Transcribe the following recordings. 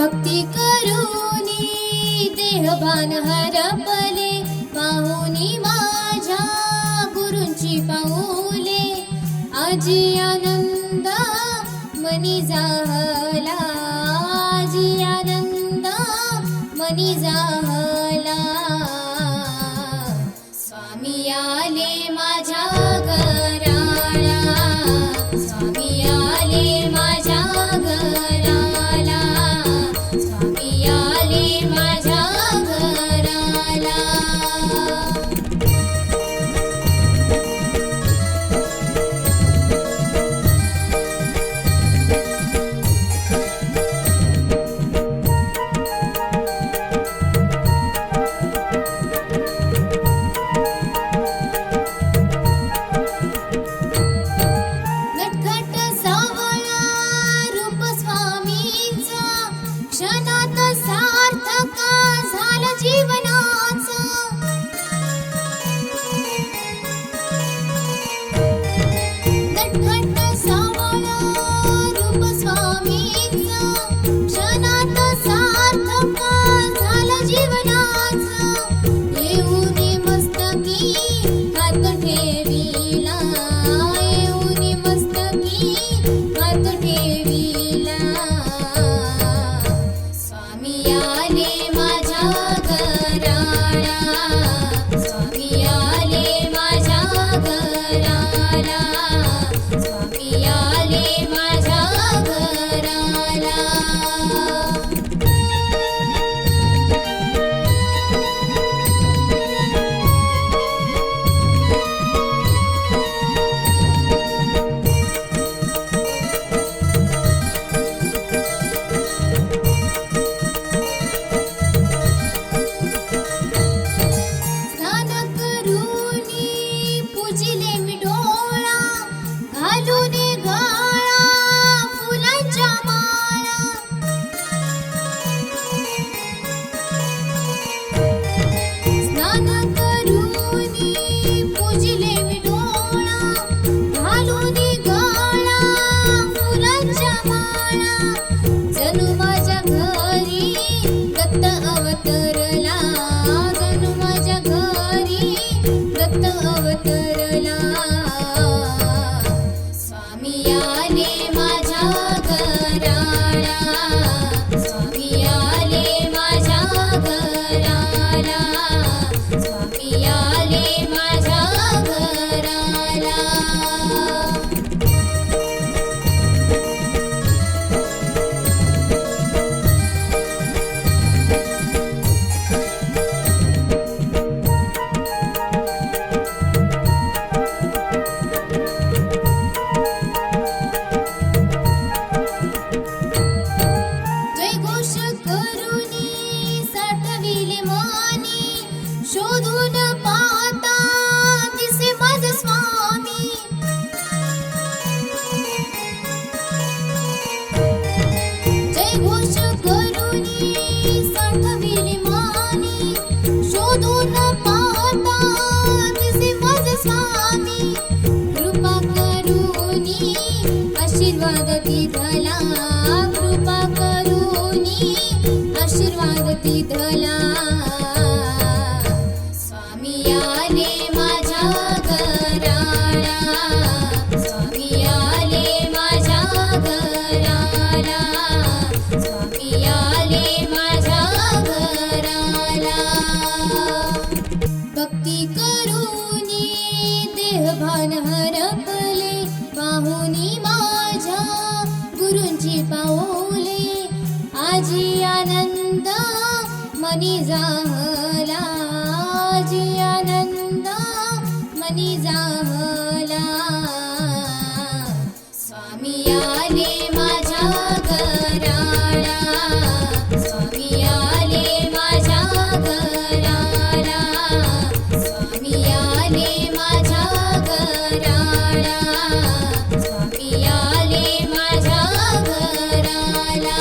भक्ती करूनी देहभान हरपले, पाहुनी माझ्या गुरूंची पाऊले. आजी आनंद मनी जाहला, आजी आनंद मनी जाहला. स्वामी आले माझ्या घराला, स्वामी आले माझ्या घराला, स्वामी आले माझ्या घराला. नटखट सावळा रूप स्वामींचा, क्षणात सार्थक झालं जीवनाचं. नटखट सावळा रूप स्वामींचा, क्षणात सार्थक झालं जीवनाचं. येऊनी मस्तकी हात ठेविला, येऊनी मस्तकी हात ठेविला. स्वामी आले माझ्या घराला, स्वामी आले माझ्या घराला, स्वामी आले माझ्या घराला. स्नान करूनी पूजिले मी डोळा, घालून गळा फुलांच्या माळा. स्नान करूनी पूजिले मी डोळा, घालून गळा फुलांच्या माळा. जणू माझ्या घरी दत्त अवतरला, जणू माझ्या घरी दत्त अवतरला. स्वामी आले माझ्या घराला, स्वामी आले माझ्या घराला, स्वामी आले माझ्या घराला. जयघोष करूनी साठविले मानी, शोधून पाहता दिसे माझा स्वामी. जयघोष करूनी साठविले मानी, शोधून पाहता दिसे माझा स्वामी. कृपा करूनी आशीर्वाद दिधला, कृपा करूनी आशीर्वाद दिधला. स्वामी आले माझ्या घराला, स्वामी आले माझ्या घराला, स्वामी आले माझ्या घराला. भक्ती करूनी देहभान हरपले, पाहुनी माझ्या गुरूंची पाऊले. आजी आनंद मनी जाहला, आजी आनंद मनी जाहला. स्वामी आले माझ्या घराला, स्वामी आले माझ्या घराला, स्वामी आले माझ्या घराला, स्वामी आले माझ्या घराला.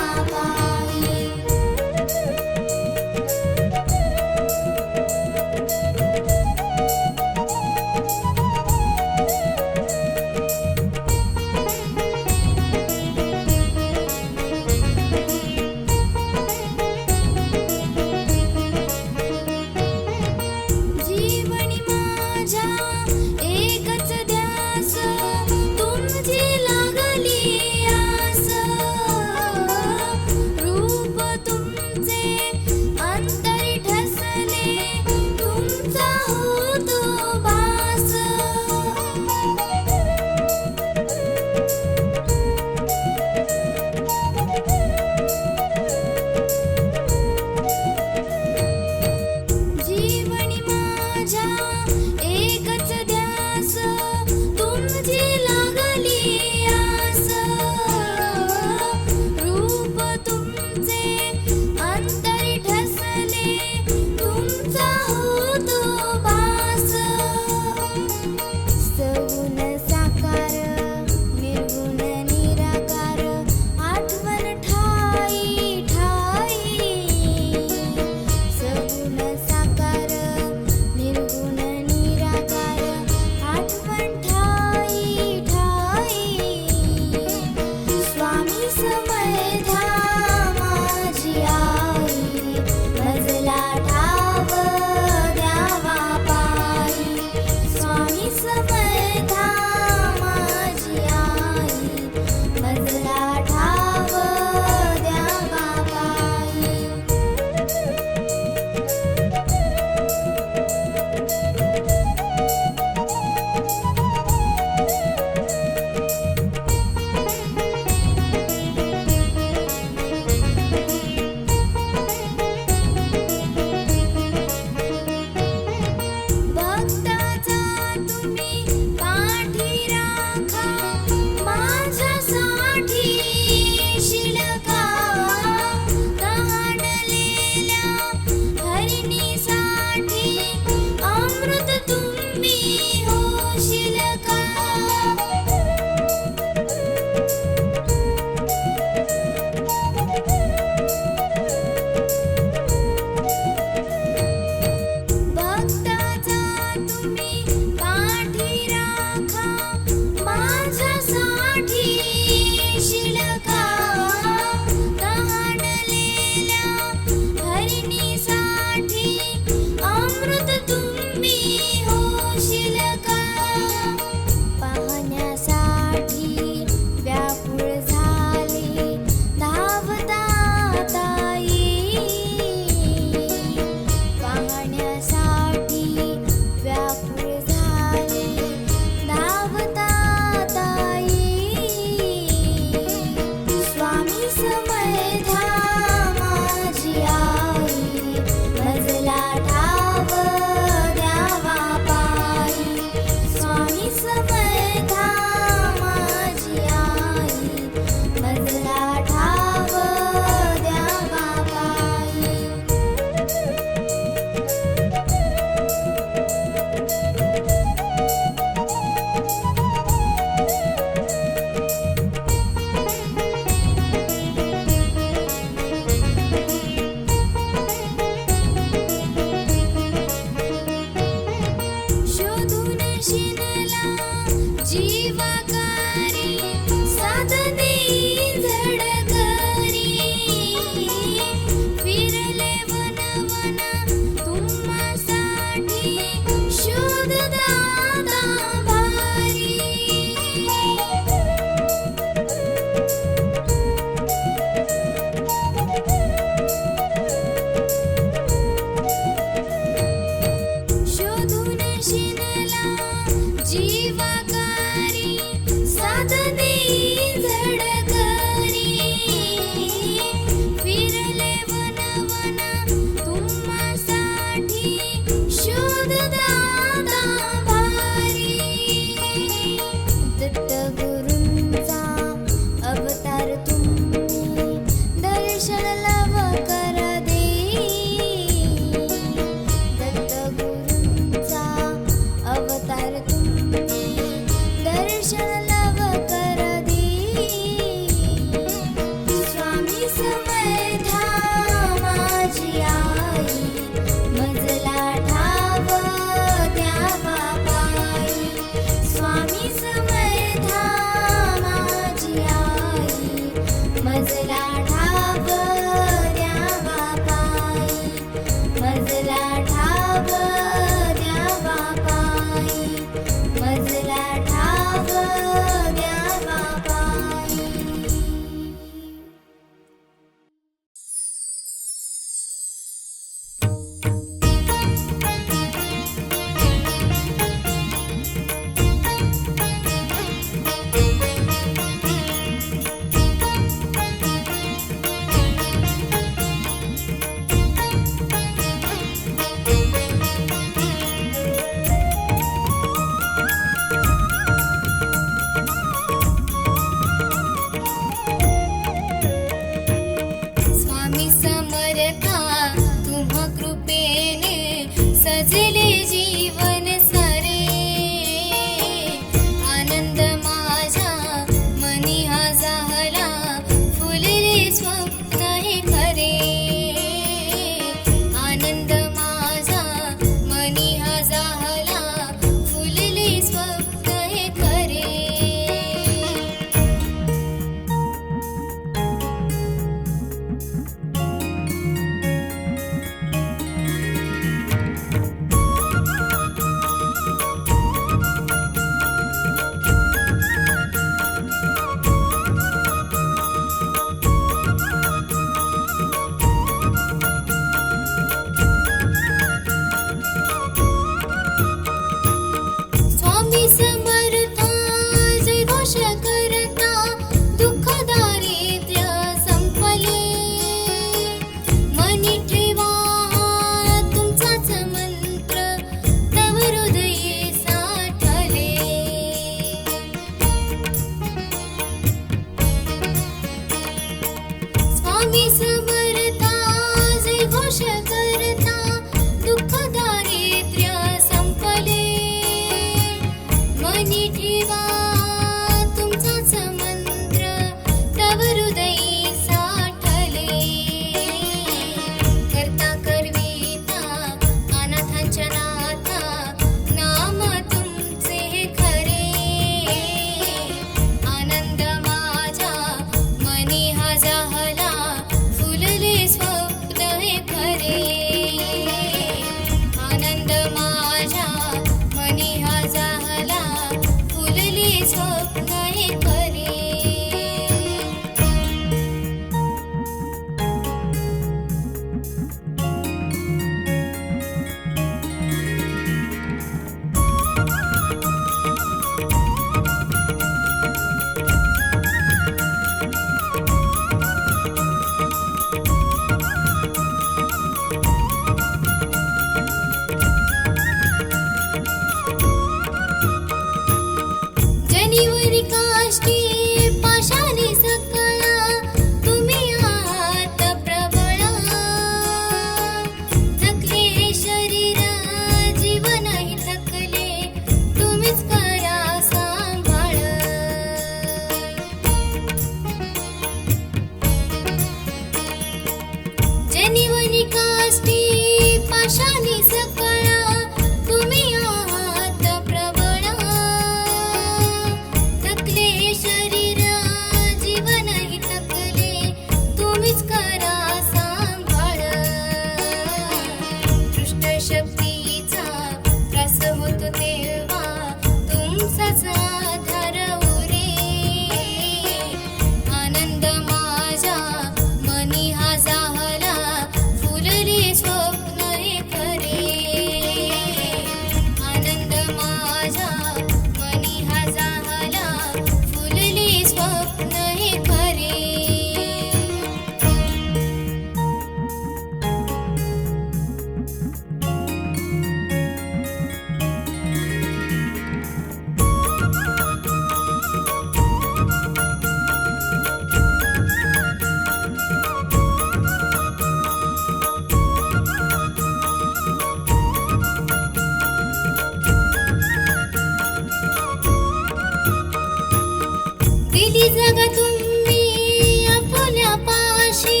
जागा तुम्ही आपल्या पाशी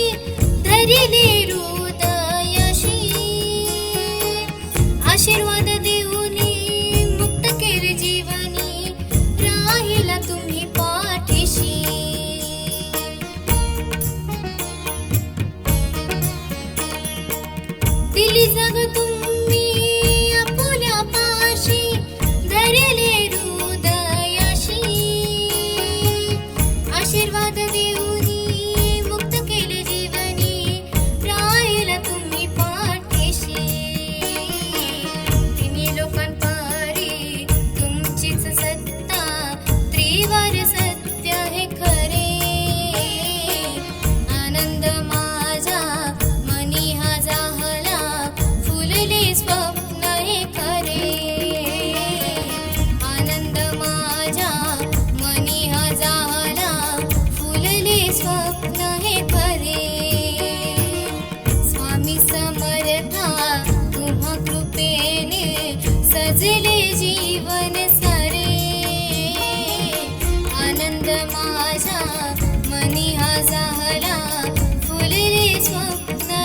धरिले हृदयाशी आशीर्वाद देऊनी मुक्त केले जीवनी राहिला तुम्ही पाठीशी दिली जागा तुम्ही आपल्या पाशी धरिले हृदयाशी आशीर्वाद देऊनी मुक्त केले जीवनी राहिला तुम्ही पाठीशी तिन्ही लोकांपारी तुमचीच सत्ता त्रिवार सत्य हे खरे आनंद माझा मनी हा जाहला फुलले स्वप्न हे खरे आनंद माझा मनी हा जाहला फुलले स्वप्न हे खरे स्वामी समर्था तुम्हा कृपेने सजले जीवन सारे आनंद माझा मनी हा जाहला फुलले स्वप्न